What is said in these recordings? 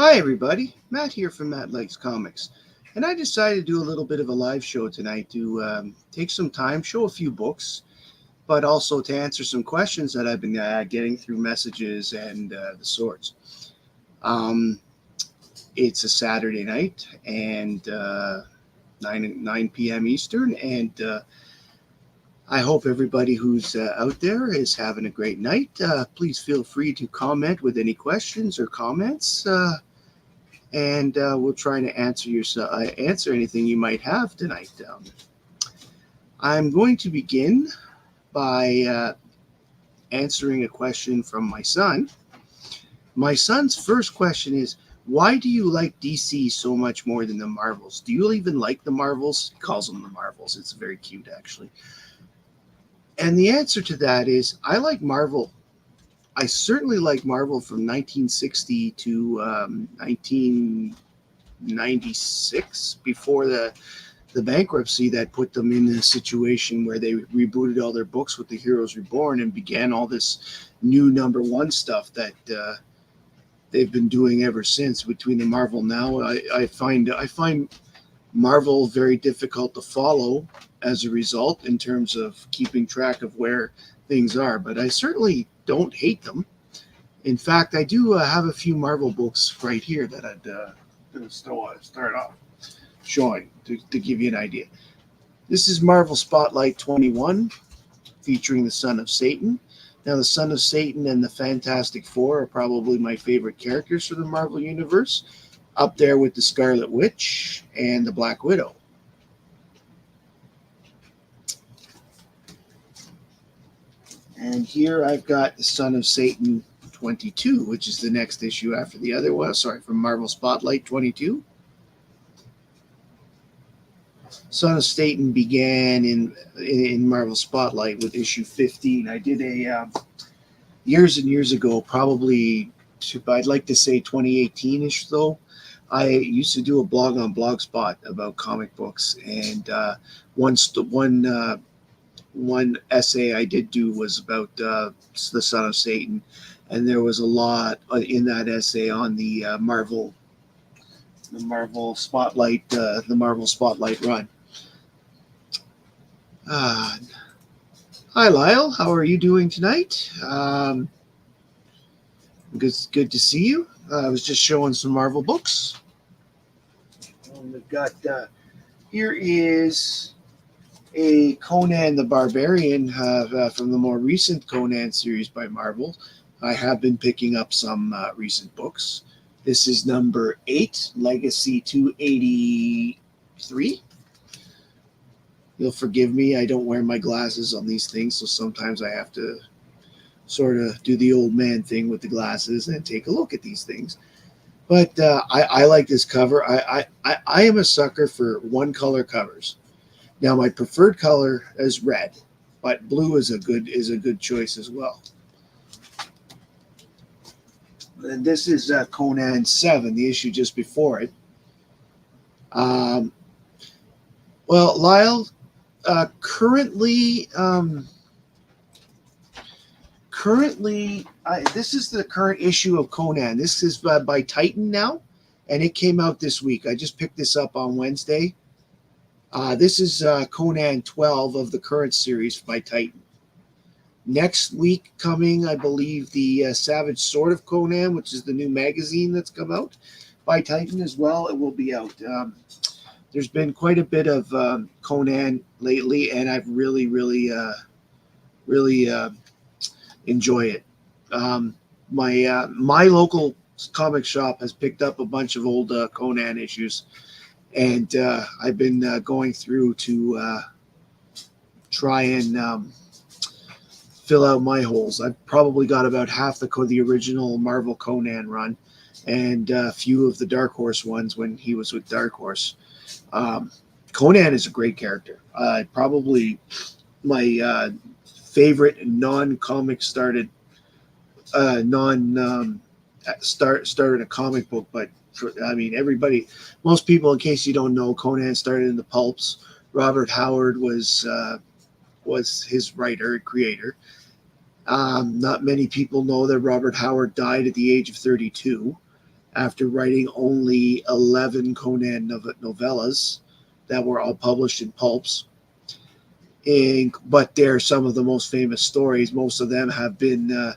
Hi everybody, Matt here from Matt Likes Comics, and I decided to do a little bit of a live show tonight to take some time, show a few books, but also to answer some questions that I've been getting through messages and the sorts. Um, it's a Saturday night and 9 p.m. Eastern, and I hope everybody who's out there is having a great night. Please feel free to comment with any questions or comments. And we'll try to answer anything you might have tonight. I'm going to begin by answering a question from my son. My son's first question is, why do you like DC so much more than the Marvels? Do you even like the Marvels? He calls them the Marvels. It's very cute, actually. And the answer to that is, I like Marvel. I certainly like Marvel from 1960 to 1996, before the bankruptcy that put them in a situation where they rebooted all their books with the Heroes Reborn and began all this new number one stuff that they've been doing ever since. Between the Marvel now, I find Marvel very difficult to follow as a result in terms of keeping track of where things are. But I certainly don't hate them. In fact, I do have a few Marvel books right here that I'd start off showing to give you an idea. This is Marvel Spotlight 21, featuring the Son of Satan. Now, the Son of Satan and the Fantastic Four are probably my favorite characters for the Marvel Universe, up there with the Scarlet Witch and the Black Widow. And here I've got the Son of Satan 22, which is the next issue after the other one. Sorry, from Marvel Spotlight 22. Son of Satan began in Marvel Spotlight with issue 15. I did a years and years ago, probably I'd like to say 2018-ish though. I used to do a blog on Blogspot about comic books, and one essay I did do was about the Son of Satan, and there was a lot in that essay on the Marvel Spotlight run. Hi Lyle, how are you doing tonight? Good to see you. I was just showing some Marvel books. We've got here is a Conan the Barbarian from the more recent Conan series by Marvel. I have been picking up some recent books. This is number 8, Legacy 283. You'll forgive me, I don't wear my glasses on these things, so sometimes I have to sort of do the old man thing with the glasses and take a look at these things. But I like this cover. I am a sucker for one color covers. Now my preferred color is red, but blue is a good choice as well. And this is Conan 7, the issue just before it. Well, Lyle, currently, this is the current issue of Conan. This is by Titan now, and it came out this week. I just picked this up on Wednesday. This is Conan 12 of the current series by Titan. Next week coming, I believe, the Savage Sword of Conan, which is the new magazine that's come out by Titan as well. It will be out. There's been quite a bit of Conan lately, and I've really enjoy it. My local comic shop has picked up a bunch of old Conan issues, and I've been going through to try and fill out my holes. I've probably got about half the original Marvel Conan run, and a few of the Dark Horse ones when he was with Dark Horse. Conan is a great character. Probably my favorite non-comic started started a comic book, but most people, in case you don't know, Conan started in the pulps. Robert Howard was his writer and creator. Not many people know that Robert Howard died at the age of 32. after writing only 11 Conan novellas that were all published in pulps. But they're some of the most famous stories. Most of them have been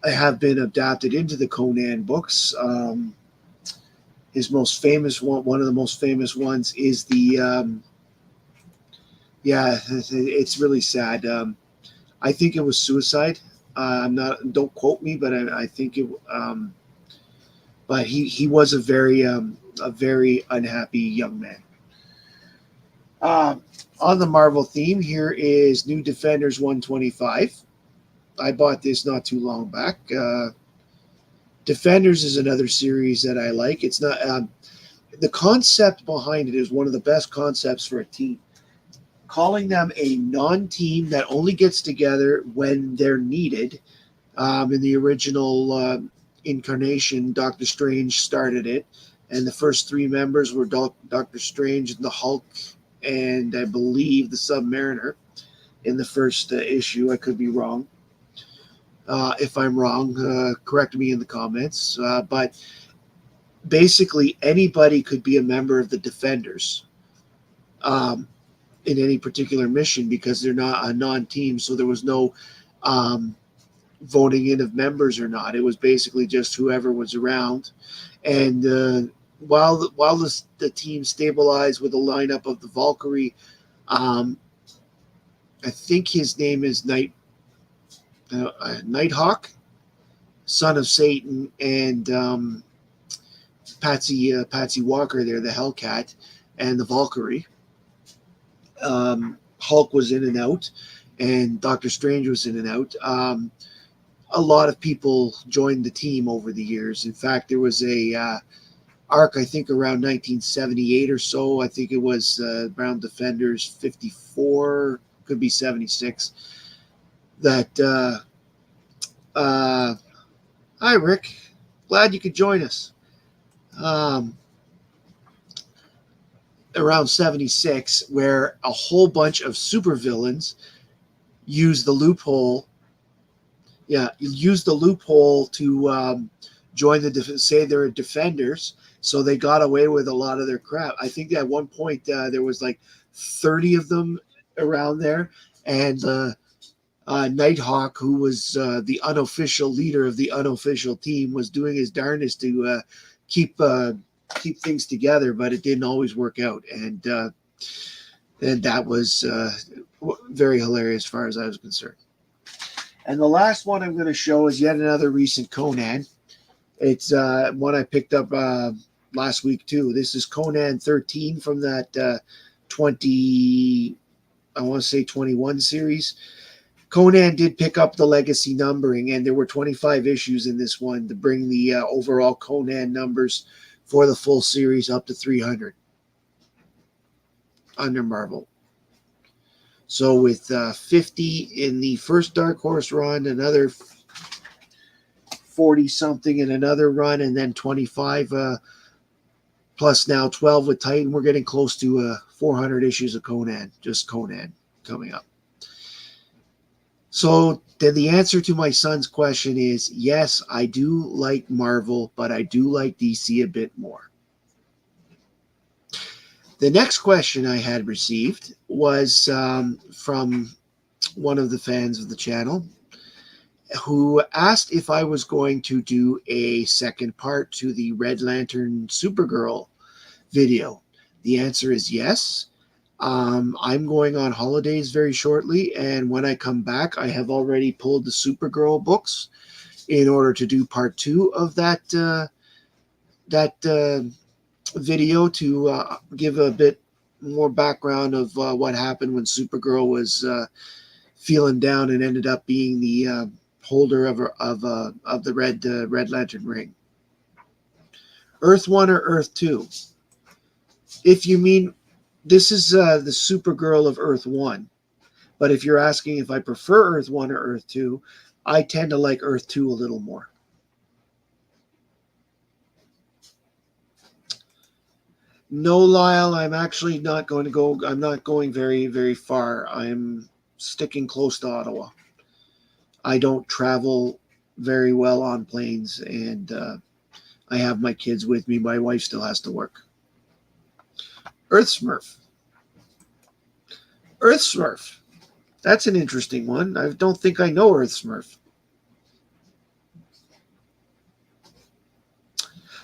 adapted into the Conan books. His most famous one of the most famous ones, is the yeah. It's really sad. I think it was suicide. I'm not. Don't quote me, but I think it. But he was a very unhappy young man. Um, on the Marvel theme, here is New Defenders 125. I bought this not too long back. Defenders is another series that I like. It's not the concept behind it is one of the best concepts for a team. Calling them a non-team that only gets together when they're needed. In the original incarnation, Doctor Strange started it, and the first three members were Doctor Strange and the Hulk, and I believe the Submariner in the first issue. I could be wrong. If I'm wrong, correct me in the comments. But basically, anybody could be a member of the Defenders in any particular mission because they're not a non-team. So there was no voting in of members or not. It was basically just whoever was around. And while the team stabilized with a lineup of the Valkyrie, I think his name is Nighthawk, son of Satan, and Patsy Walker there, the Hellcat, and the Valkyrie. Hulk was in and out, and Doctor Strange was in and out. A lot of people joined the team over the years. In fact, there was a arc, I think, around 1978 or so. I think it was around Defenders 54, could be 76. That hi Rick, glad you could join us. Around 76, where a whole bunch of supervillains use the loophole. Yeah, use the loophole to join say they're defenders, so they got away with a lot of their crap. I think at one point there was like 30 of them around there, and Nighthawk, who was the unofficial leader of the unofficial team, was doing his darndest to keep things together, but it didn't always work out, and that was very hilarious as far as I was concerned. And the last one I'm going to show is yet another recent Conan. It's one I picked up last week too. This is Conan 13 from that 21 series. Conan did pick up the legacy numbering, and there were 25 issues in this one to bring the overall Conan numbers for the full series up to 300 under Marvel. So with 50 in the first Dark Horse run, another 40 something in another run, and then 25 plus now 12 with Titan, we're getting close to 400 issues of Conan, just Conan coming up. So then the answer to my son's question is yes, I do like Marvel, but I do like DC a bit more. The next question I had received was from one of the fans of the channel who asked if I was going to do a second part to the Red Lantern Supergirl video. The answer is yes. I'm going on holidays very shortly, and when I come back, I have already pulled the Supergirl books in order to do part 2 of that video to give a bit more background of what happened when Supergirl was feeling down and ended up being the holder of the Red Lantern ring. Earth 1 or Earth 2? If you mean, this is the Supergirl of Earth 1. But if you're asking if I prefer Earth 1 or Earth 2, I tend to like Earth 2 a little more. No, Lyle, I'm actually not going to go. I'm not going very, very far. I'm sticking close to Ottawa. I don't travel very well on planes, and I have my kids with me. My wife still has to work. Earth Smurf. Earth Smurf. That's an interesting one. I don't think I know Earth Smurf.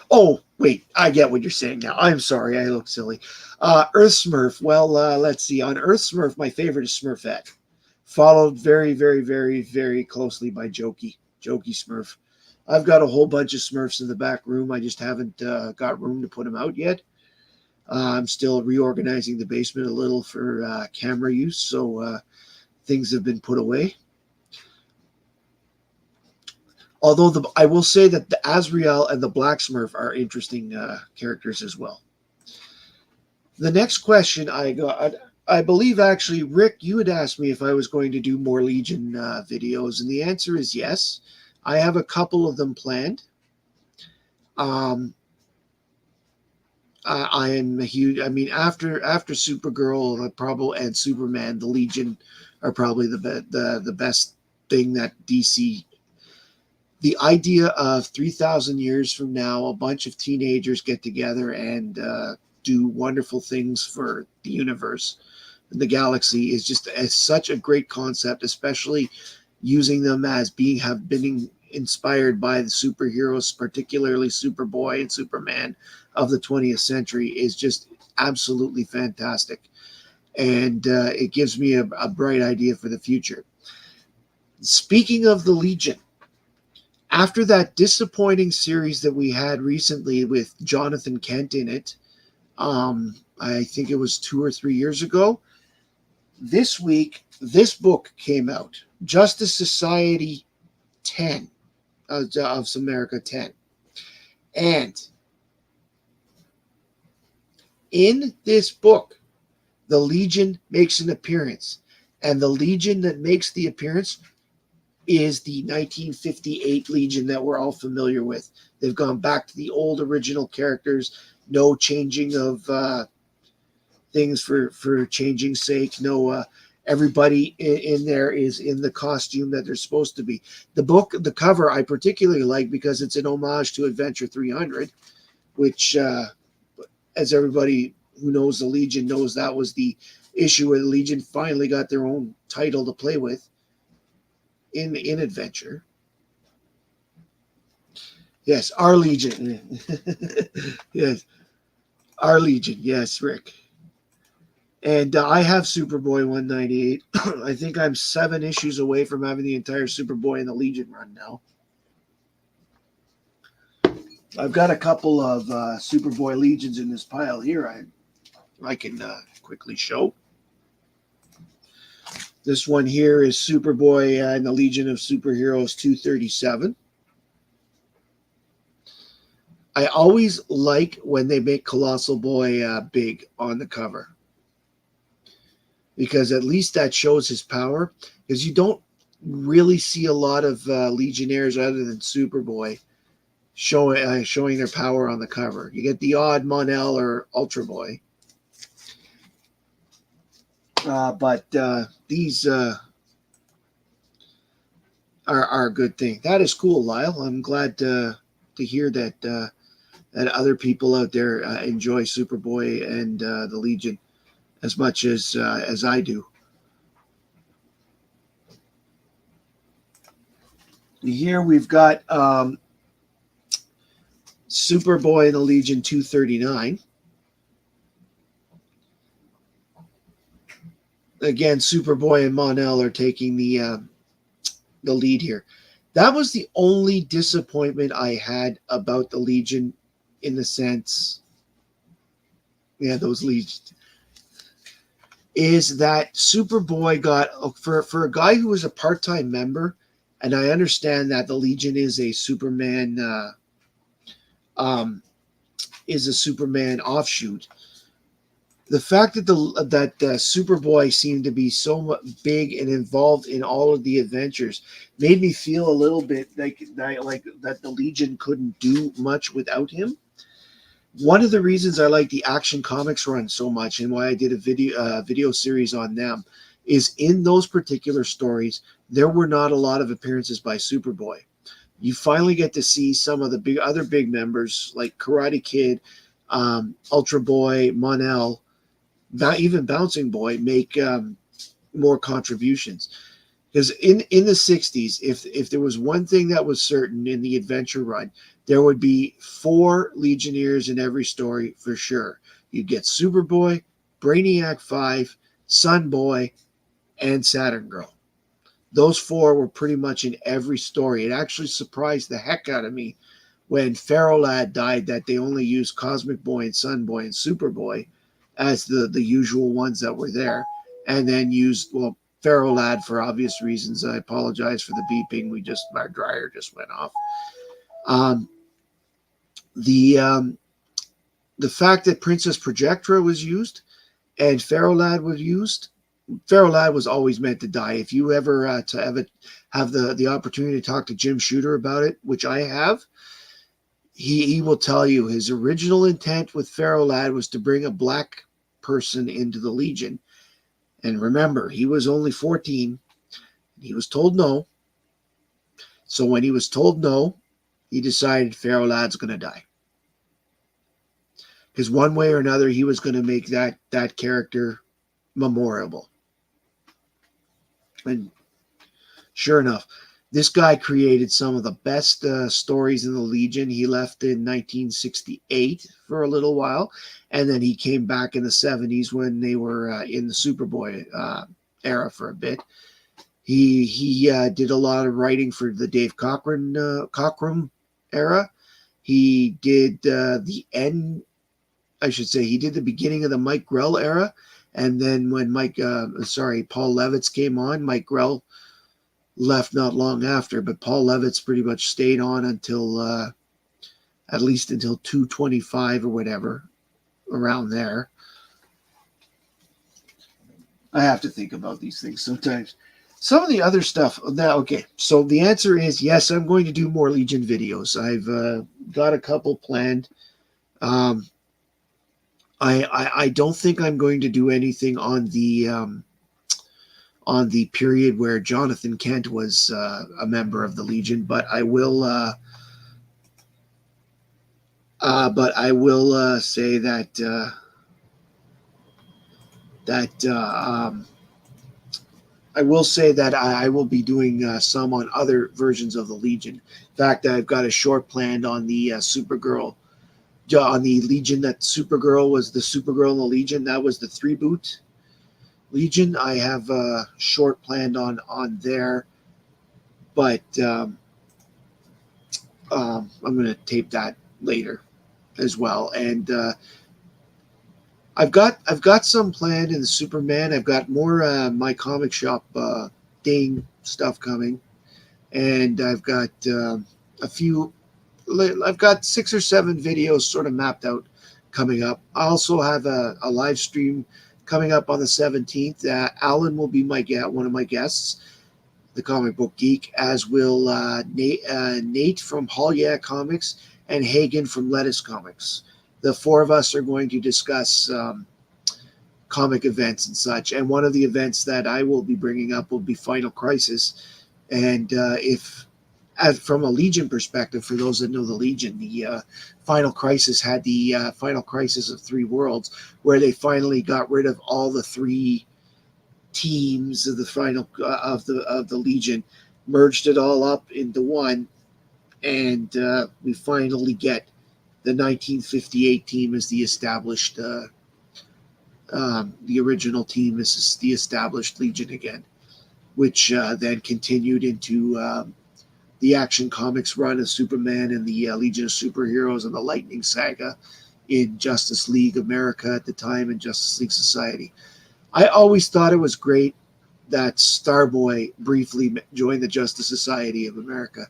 Oh, wait. I get what you're saying now. I'm sorry. I look silly. Earth Smurf. Well, let's see. On Earth Smurf, my favorite is Smurfette. Followed very, very, very, very closely by Jokey. Jokey Smurf. I've got a whole bunch of Smurfs in the back room. I just haven't got room to put them out yet. I'm still reorganizing the basement a little for camera use, so things have been put away. Although I will say that the Azrael and the Black Smurf are interesting characters as well. The next question I got, I believe actually, Rick, you had asked me if I was going to do more Legion videos, and the answer is yes. I have a couple of them planned. I am a huge. I mean, after Supergirl, probably and Superman, the Legion are probably the best thing that DC. The idea of 3,000 years from now, a bunch of teenagers get together and do wonderful things for the universe, the galaxy, is just such a great concept, especially using them as have been inspired by the superheroes, particularly Superboy and Superman of the 20th century, is just absolutely fantastic. And it gives me a bright idea for the future. Speaking of the Legion, after that disappointing series that we had recently with Jonathan Kent in it, I think it was 2 or 3 years ago, this week, this book came out, Justice Society 10, of America 10. And in this book, the Legion makes an appearance. And the Legion that makes the appearance is the 1958 Legion that we're all familiar with. They've gone back to the old original characters. No changing of things for changing's sake. No, everybody in there is in the costume that they're supposed to be. The cover I particularly like because it's an homage to Adventure 300, which, as everybody who knows the Legion knows, that was the issue where the Legion finally got their own title to play with in Adventure. Yes, our Legion. Yes, our Legion. Yes, Rick. And I have Superboy 198. I think I'm 7 issues away from having the entire Superboy and the Legion run now. I've got a couple of Superboy Legions in this pile here. I can quickly show. This one here is Superboy and the Legion of Superheroes 237. I always like when they make Colossal Boy big on the cover, because at least that shows his power, because you don't really see a lot of Legionnaires other than Superboy showing their power on the cover. You get the odd Mon-El or Ultra Boy. But these are a good thing. That is cool, Lyle. I'm glad to hear that that other people out there enjoy Superboy and the Legion as much as I do. Here we've got Superboy and the Legion 239. Again, Superboy and Mon-El are taking the lead here. That was the only disappointment I had about the Legion, in the sense, those Legions, is that Superboy got, for a guy who was a part-time member, and I understand that the Legion is a Superman offshoot. The fact that Superboy seemed to be so big and involved in all of the adventures made me feel a little bit like that the Legion couldn't do much without him. One of the reasons I like the Action Comics run so much, and why I did a video series on them, is in those particular stories there were not a lot of appearances by Superboy. You finally get to see some of the other big members like Karate Kid, Ultra Boy, Monel, even Bouncing Boy make more contributions. Because in the 60s, if there was one thing that was certain in the adventure run, there would be 4 Legionnaires in every story for sure. You'd get Superboy, Brainiac 5, Sun Boy, and Saturn Girl. Those 4 were pretty much in every story. It actually surprised the heck out of me when Pharaoh Lad died that they only used Cosmic Boy and Sun Boy and Superboy as the usual ones that were there, and then used, well, Pharaoh Lad for obvious reasons. I apologize for the beeping. Our dryer just went off. The fact that Princess Projectra was used and Pharaoh Lad was used. Pharaoh Lad was always meant to die. If you ever have the opportunity to talk to Jim Shooter about it, which I have, he will tell you his original intent with Pharaoh Lad was to bring a black person into the Legion. And remember, he was only 14. He was told no. So when he was told no, he decided Pharaoh Lad's going to die. Because one way or another, he was going to make that character memorable. And sure enough, this guy created some of the best stories in the Legion. He left in 1968 for a little while, and then he came back in the 70s when they were in the Superboy era for a bit. He did a lot of writing for the Dave Cockrum era. He did the end, I should say, he did the beginning of the Mike Grell era, and then when Paul Levitz came on, Mike Grell left not long after, but Paul Levitz pretty much stayed on until at least until 225 or whatever, around there. I have to think about these things sometimes. Some of the other stuff now, okay, so the answer is yes, I'm going to do more Legion videos. I've got a couple planned. I don't think I'm going to do anything on the period where Jonathan Kent was a member of the Legion, but I will say that I will say that I will be doing some on other versions of the Legion. In fact, I've got a short planned on the Supergirl, on the Legion, that Supergirl was the Supergirl in the Legion. That was the 3-boot Legion. I have a short planned on there, but I'm going to tape that later as well. And I've got some planned in the Superman. I've got more my comic shop Dane stuff coming, and I've got a few. I've got 6 or 7 videos sort of mapped out coming up. I also have a live stream coming up on the 17th. Alan will be one of my guests, the comic book geek, as will Nate from Hall Yeah Comics and Hagen from Lettuce Comics. The 4 of us are going to discuss comic events and such. And one of the events that I will be bringing up will be Final Crisis. And from a Legion perspective, for those that know the Legion, the Final Crisis had the Final Crisis of 3 Worlds, where they finally got rid of all the 3 teams of the final of the Legion, merged it all up into one, and we finally get the 1958 team as the established, the original team is the established Legion again, which then continued into the Action Comics run of Superman and the Legion of Superheroes and the Lightning Saga in Justice League America at the time and Justice League Society. I always thought it was great that Starboy briefly joined the Justice Society of America,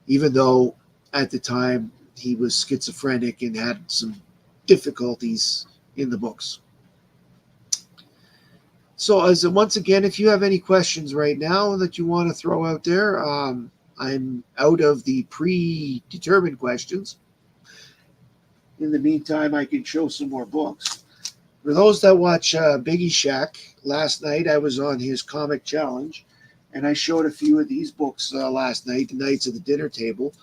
even though at the time he was schizophrenic and had some difficulties in the books. So once again, if you have any questions right now that you want to throw out there, I'm out of the predetermined questions. In the meantime, I can show some more books. For those that watch Biggie Shack, last night I was on his comic challenge, and I showed a few of these books last night, the Knights of the Dinner Table,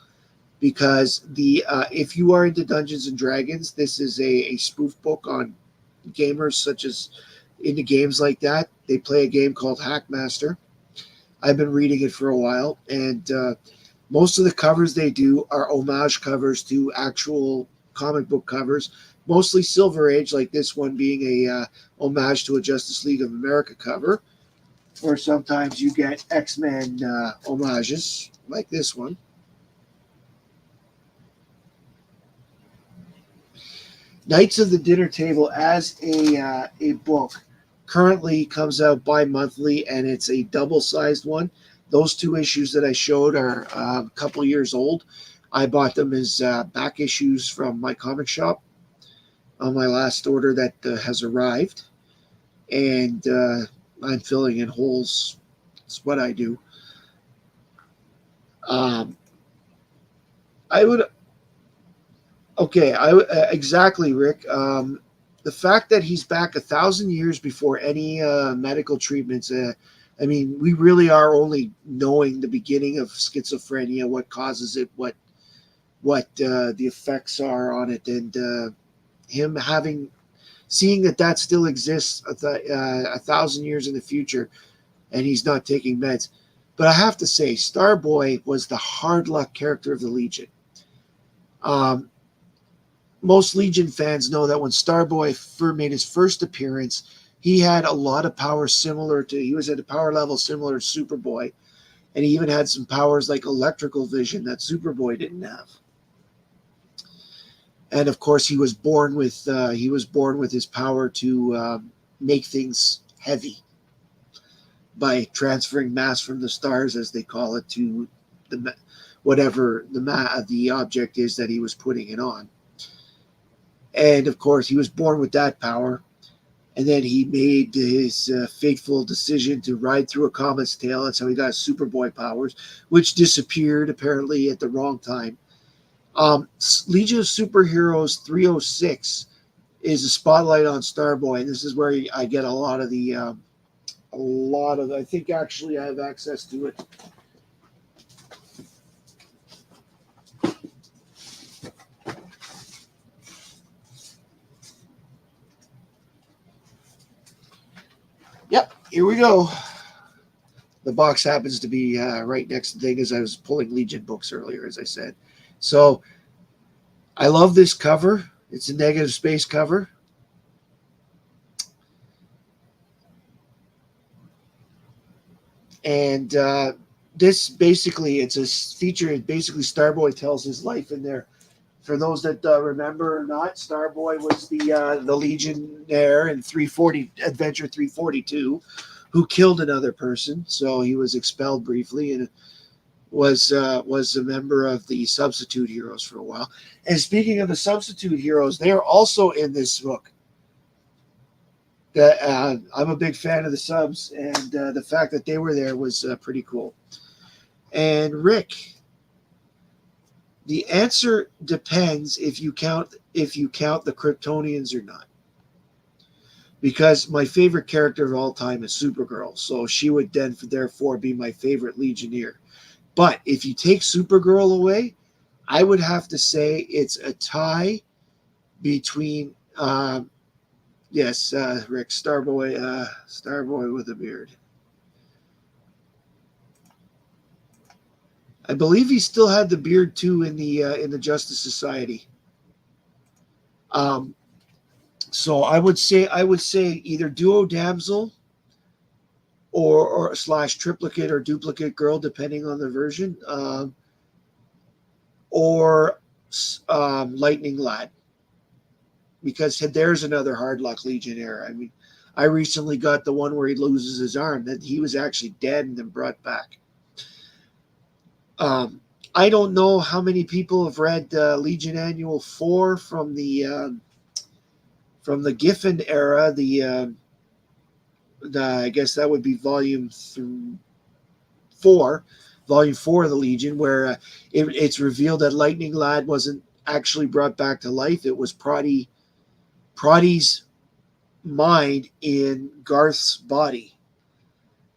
because the if you are into Dungeons and Dragons, this is a spoof book on gamers such as into games like that. They play a game called Hackmaster. I've been reading it for a while, and most of the covers they do are homage covers to actual comic book covers, mostly Silver Age, like this one being a homage to a Justice League of America cover. Or sometimes you get X-Men homages, like this one. Knights of the Dinner Table as a book currently comes out bi-monthly, and it's a double-sized one. Those two issues that I showed are a couple years old. I bought them as back issues from my comic shop on my last order that has arrived, and I'm filling in holes. It's what I do. I would. Okay, exactly, Rick. The fact that he's back 1,000 years before any medical treatments. I mean, we really are only knowing the beginning of schizophrenia, what causes it, what the effects are on it, and him seeing that still exists 1,000 years in the future, and he's not taking meds. But I have to say, Starboy was the hard luck character of the Legion. Most Legion fans know that when Starboy made his first appearance, he had a lot of power he was at a power level similar to Superboy, and he even had some powers like electrical vision that Superboy didn't have. And of course, he was born with his power to make things heavy by transferring mass from the stars, as they call it, to whatever the object is that he was putting it on. And of course, he was born with that power. And then he made his fateful decision to ride through a comet's tail. That's how he got his Superboy powers, which disappeared apparently at the wrong time. Legion of Superheroes 306 is a spotlight on Starboy. And this is where I get I think actually I have access to it. Yep, here we go. The box happens to be right next to the thing as I was pulling Legion books earlier, as I said. So I love this cover. It's a negative space cover. And this basically, it's a feature. Basically, Starboy tells his life in there. For those that remember or not, Starboy was the Legionnaire in Adventure 342, who killed another person. So he was expelled briefly and was a member of the Substitute Heroes for a while. And speaking of the Substitute Heroes, they are also in this book. I'm a big fan of the subs, and the fact that they were there was pretty cool. And Rick. The answer depends if you count the Kryptonians or not. Because my favorite character of all time is Supergirl, so she would then therefore be my favorite Legionnaire. But if you take Supergirl away, I would have to say it's a tie between Rick, Starboy with a beard. I believe he still had the beard too in the Justice Society. So I would say either duo damsel or / triplicate or duplicate girl, depending on the version, or lightning lad, because there's another hard luck Legionnaire. I mean, I recently got the one where he loses his arm, that he was actually dead and then brought back. I don't know how many people have read Legion Annual 4 from the Giffen era. I guess that would be volume 4 of the Legion, where it's revealed that Lightning Lad wasn't actually brought back to life. It was Proddy's mind in Garth's body.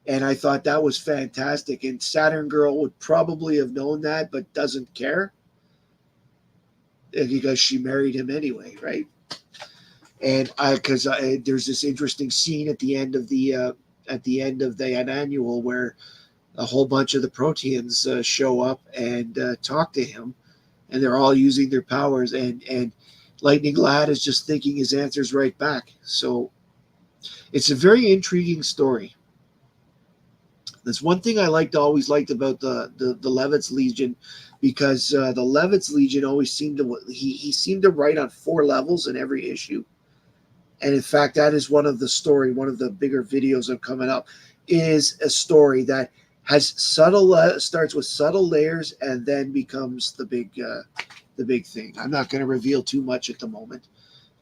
And I thought that was fantastic. And Saturn Girl would probably have known that, but doesn't care because she married him anyway, right? And because there's this interesting scene at the end of the annual where a whole bunch of the Proteans show up and talk to him, and they're all using their powers, and Lightning Lad is just thinking his answers right back. So it's a very intriguing story. There's one thing I always liked about the Levitz Legion, because the Levitz Legion always seemed to he seemed to write on 4 levels in every issue. And in fact, that is one of the bigger videos I'm coming up, is a story that has starts with subtle layers and then becomes the big thing. I'm not going to reveal too much at the moment,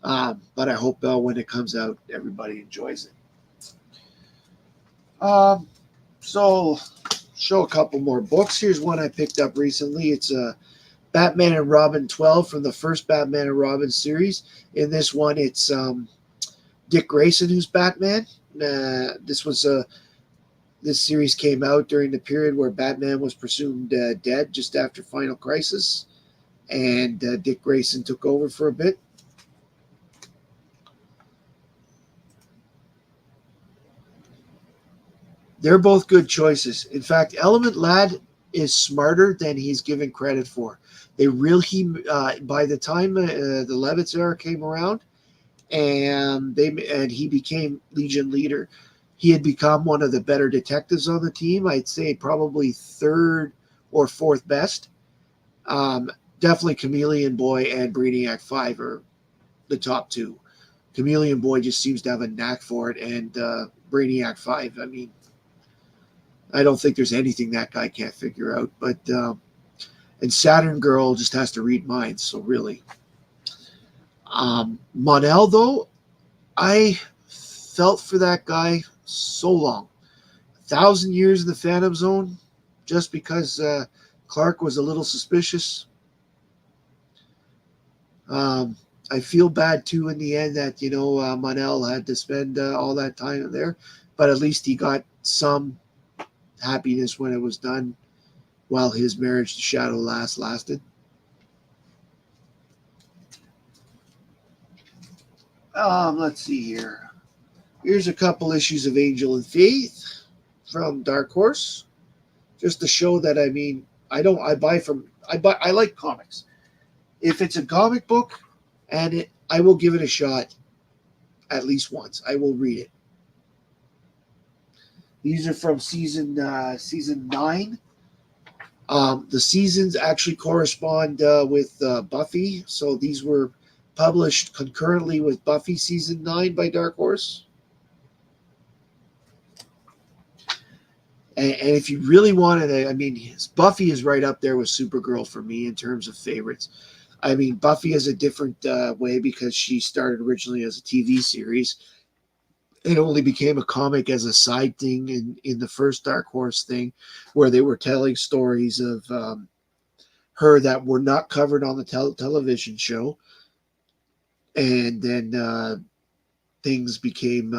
but I hope when it comes out, everybody enjoys it. So show a couple more books. Here's one I picked up recently. It's Batman and Robin 12 from the first Batman and Robin series. In this one, it's Dick Grayson who's Batman. This series came out during the period where Batman was presumed dead, just after Final Crisis, and Dick Grayson took over for a bit. They're both good choices. In fact, Element Lad is smarter than he's given credit for. By the time the Levitz era came around, and he became Legion leader, he had become one of the better detectives on the team. I'd say probably 3rd or 4th best. Definitely Chameleon Boy and Brainiac 5 are the top 2. Chameleon Boy just seems to have a knack for it, and Brainiac 5, I mean, I don't think there's anything that guy can't figure out. But and Saturn Girl just has to read minds, so really. Mon-El, though, I felt for that guy so long. 1,000 years in the Phantom Zone, just because Clark was a little suspicious. I feel bad too in the end that Mon-El had to spend all that time there, but at least he got some happiness when it was done, while his marriage to Shadow lasted. Let's see here. Here's a couple issues of Angel and Faith from Dark Horse, just to show that I like comics. If it's a comic book, I will give it a shot at least once. I will read it. These are from season 9. The seasons actually correspond with Buffy, so these were published concurrently with Buffy season 9 by Dark Horse. And if you really wanted to, Buffy is right up there with Supergirl for me in terms of favorites. I mean, Buffy is a different way because she started originally as a TV series. It only became a comic as a side thing in the first Dark Horse thing, where they were telling stories of her that were not covered on the television show. And then things became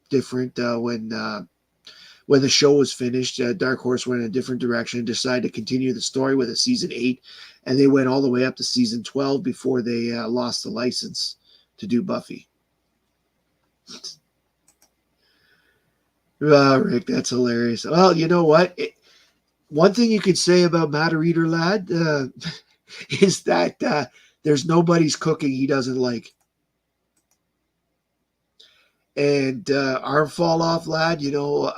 different when the show was finished. Dark Horse went in a different direction and decided to continue the story with a season 8, and they went all the way up to season 12 before they lost the license to do Buffy. Rick, that's hilarious. Well, you know what? One thing you could say about Matter Eater Lad is that there's nobody's cooking he doesn't like. And Arm Fall Off Lad,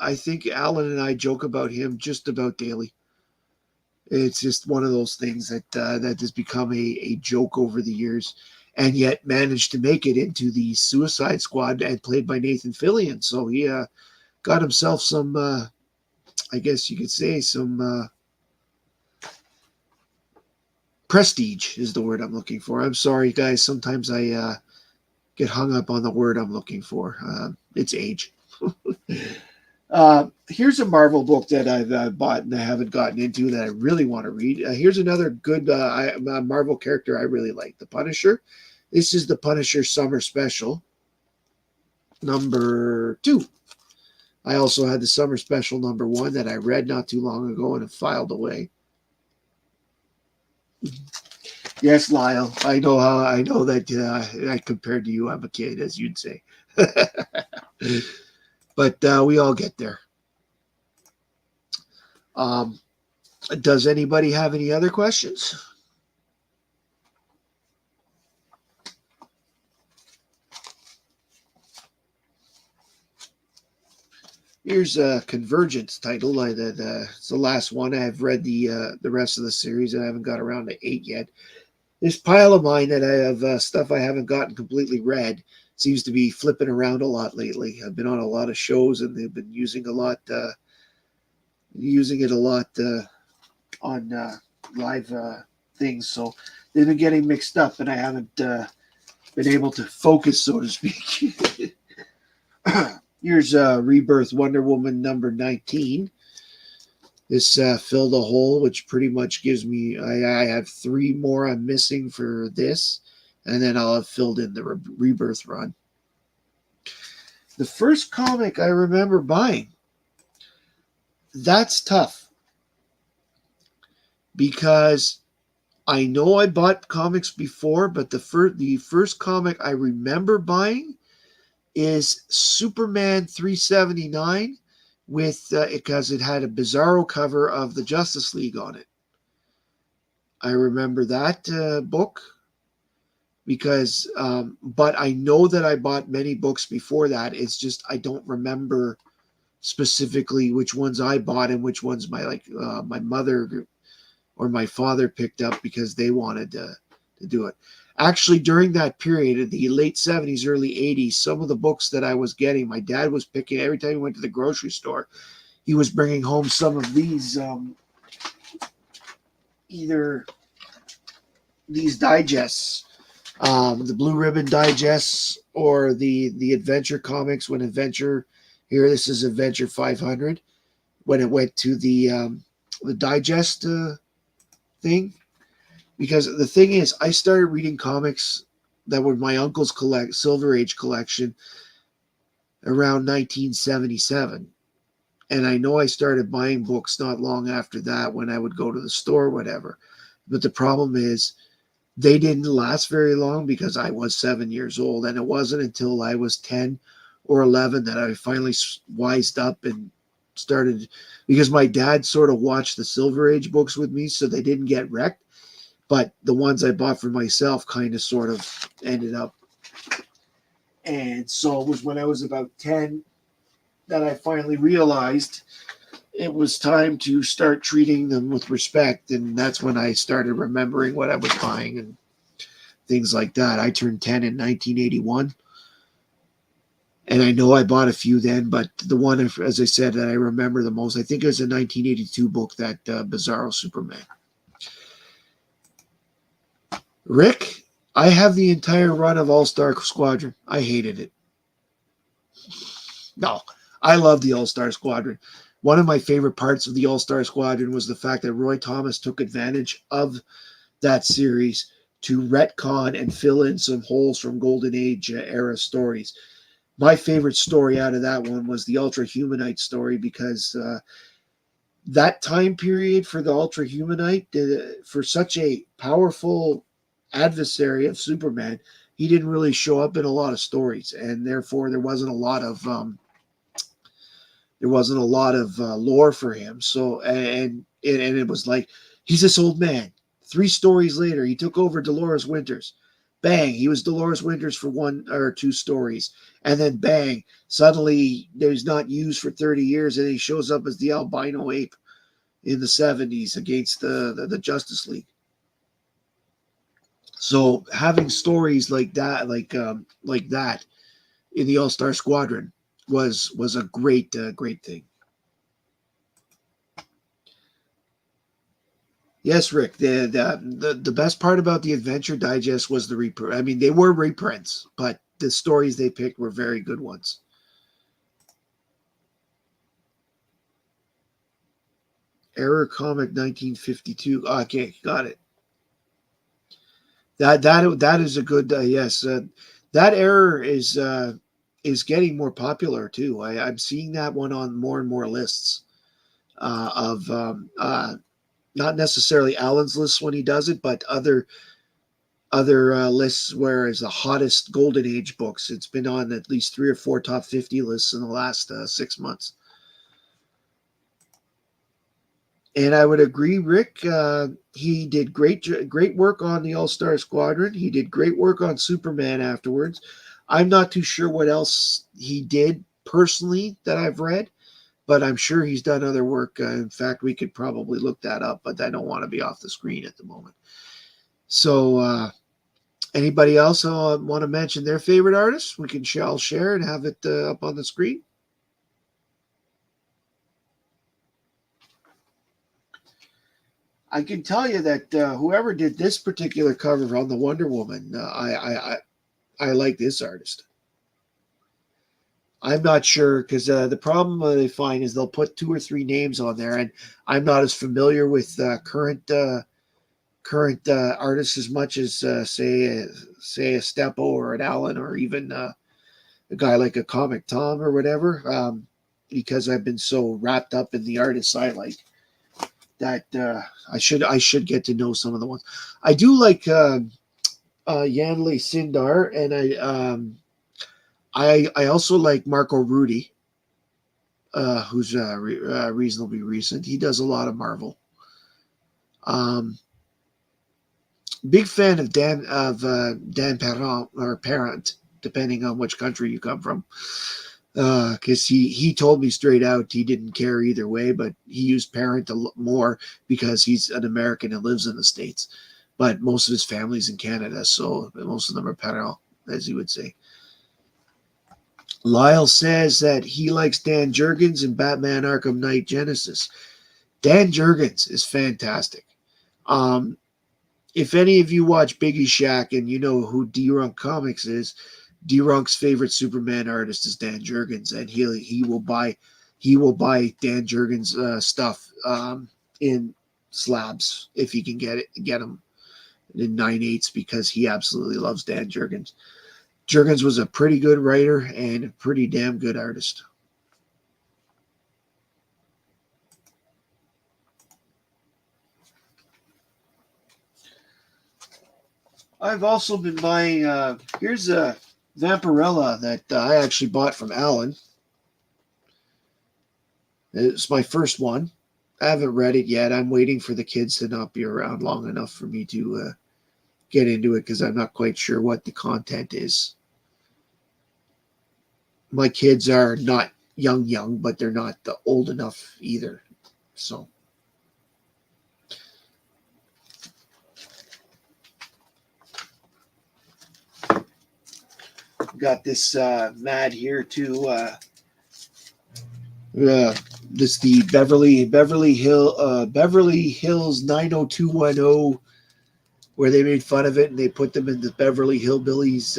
I think Alan and I joke about him just about daily. It's just one of those things that has become a joke over the years, and yet managed to make it into the Suicide Squad and played by Nathan Fillion. So he got himself some, I guess you could say, some prestige is the word I'm looking for. I'm sorry, guys. Sometimes I get hung up on the word I'm looking for. It's age. Here's a Marvel book that I've bought and I haven't gotten into that I really want to read. Here's another good Marvel character I really like, the Punisher. This is the Punisher Summer Special, number 2. I also had the summer special #1 that I read not too long ago and have filed away. Yes, Lyle, I know that compared to you, I'm a kid, as you'd say. But we all get there. Um, does anybody have any other questions? Here's a Convergence title. It's the last one. I've read the rest of the series. I haven't got around to 8 yet. This pile of mine that I have stuff I haven't gotten completely read seems to be flipping around a lot lately. I've been on a lot of shows and they've been using it a lot on live things. So they've been getting mixed up, and I haven't been able to focus, so to speak. Here's Rebirth Wonder Woman #19. This filled a hole, which pretty much gives me, I have 3 more I'm missing for this, and then I'll have filled in the Rebirth run. The first comic I remember buying, that's tough, because I know I bought comics before, but the first comic I remember buying is Superman 379 with because it had a Bizarro cover of the Justice League on it. I remember that book because, but I know that I bought many books before that. It's just I don't remember specifically which ones I bought and which ones my mother or my father picked up because they wanted to do it. Actually, during that period, in the late 70s, early 80s, some of the books that I was getting, my dad was picking, every time he went to the grocery store, he was bringing home some of these, either these digests, the Blue Ribbon digests, or the Adventure comics. When Adventure, here, this is Adventure 500, when it went to the digest thing. Because the thing is, I started reading comics that were my uncle's Silver Age collection around 1977. And I know I started buying books not long after that when I would go to the store, whatever. But the problem is, they didn't last very long because I was 7 years old. And it wasn't until I was 10 or 11 that I finally wised up and started, because my dad sort of watched the Silver Age books with me, so they didn't get wrecked. But the ones I bought for myself kind of sort of ended up. And so it was when I was about 10 that I finally realized it was time to start treating them with respect. And that's when I started remembering what I was buying and things like that. I turned 10 in 1981. And I know I bought a few then, but the one, as I said, that I remember the most, I think it was a 1982 book, that Bizarro Superman. Rick, I have the entire run of AllStar Squadron. I hated it. No, I love the AllStar Squadron. One of my favorite parts of the AllStar Squadron was the fact that Roy Thomas took advantage of that series to retcon and fill in some holes from Golden Age era stories. My favorite story out of that one was the Ultra Humanite story, because that time period for the Ultra Humanite, for such a powerful adversary of Superman, he didn't really show up in a lot of stories, and therefore there wasn't a lot of lore for him. So and it was like, he's this old man. 3 stories later, he took over Dolores Winters. Bang, he was Dolores Winters for 1 or 2 stories, and then bang, suddenly he's not used for 30 years, and he shows up as the albino ape in the 70s against the Justice League. So having stories like that, like that, in the AllStar Squadron was a great thing. Yes, Rick. The best part about the Adventure Digest was the reprint. I mean, they were reprints, but the stories they picked were very good ones. Error Comic 1952. Okay, got it. That is a good yes. That error is is getting more popular too. I'm seeing that one on more and more lists of not necessarily Alan's lists when he does it, but other lists where it's the hottest golden age books. It's been on at least 3 or 4 top 50 lists in the last 6 months. And I would agree, Rick. He did great work on the AllStar Squadron. He did great work on Superman afterwards. I'm not too sure what else he did personally that I've read, but I'm sure he's done other work. In fact, we could probably look that up, but I don't want to be off the screen at the moment. So, anybody else want to mention their favorite artist? We can share and have it up on the screen. I can tell you that whoever did this particular cover on the Wonder Woman, I like this artist. I'm not sure because the problem they find is they'll put 2 or 3 names on there, and I'm not as familiar with current artists as much as say a Steppo or an Allen or even a guy like a Comic Tom or whatever, because I've been so wrapped up in the artists I like that I should get to know some of the ones. I do like Yanle Sindar, and I also like Marco Rudy, who's reasonably recent. He does a lot of Marvel. Big fan of Dan Parent, or Parent, depending on which country you come from. Because he told me straight out he didn't care either way, but he used Parent a lot more because he's an American and lives in the States. But most of his family's in Canada, so most of them are Parent, as you would say. Lyle says that he likes Dan Jurgens and Batman Arkham Knight Genesis. Dan Jurgens is fantastic. If any of you watch Biggie Shack and you know who D-Runk Comics is, D-Runk's favorite Superman artist is Dan Jurgens, and he will buy Dan Jurgens stuff in slabs if he can get them in 9/8 because he absolutely loves Dan Jurgens. Jurgens was a pretty good writer and a pretty damn good artist. I've also been buying, here's a Vampirella that I actually bought from Alan. It's my first one. I haven't read it yet. I'm waiting for the kids to not be around long enough for me to get into it because I'm not quite sure what the content is. My kids are not young, but they're not old enough either. So. Got this Mad here too. This the Beverly Hills 90210, where they made fun of it and they put them in the Beverly Hillbillies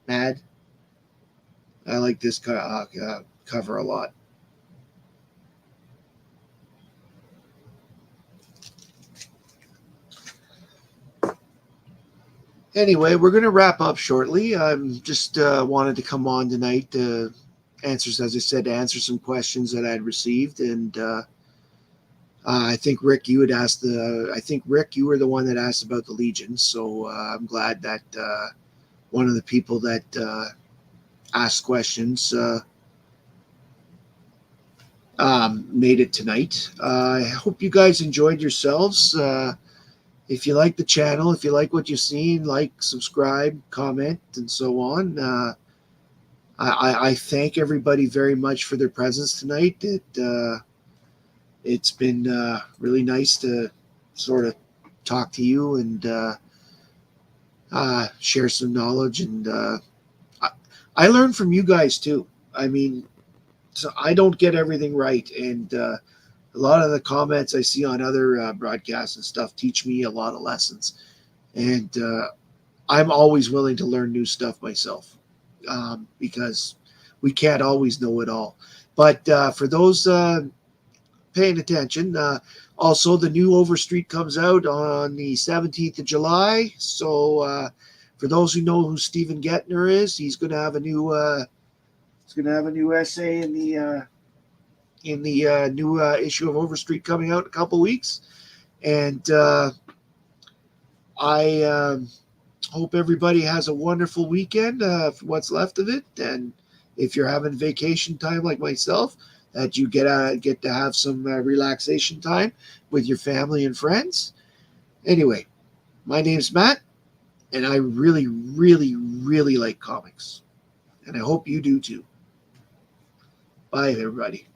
Mad. I like this cover a lot. Anyway, we're going to wrap up shortly. I'm just wanted to come on tonight to answer some questions that I'd received, and I think Rick, you were the one that asked about the Legion. So I'm glad that one of the people that asked questions made it tonight. I hope you guys enjoyed yourselves. If you like the channel, if you like what you've seen, like, subscribe, comment, and so on. I thank everybody very much for their presence tonight. It's been really nice to sort of talk to you and share some knowledge. And I learn from you guys too. I mean, so I don't get everything right, and a lot of the comments I see on other broadcasts and stuff teach me a lot of lessons. And I'm always willing to learn new stuff myself because we can't always know it all. But for those paying attention, also the new Overstreet comes out on the 17th of July. So for those who know who Stephen Gettner is, he's going to have a new It's going to have a new essay in the new issue of Overstreet coming out in a couple weeks, and I hope everybody has a wonderful weekend. For what's left of it, and if you're having vacation time like myself, that you get to have some relaxation time with your family and friends. Anyway, my name's Matt, and I really, really, really like comics, and I hope you do too. Bye, everybody.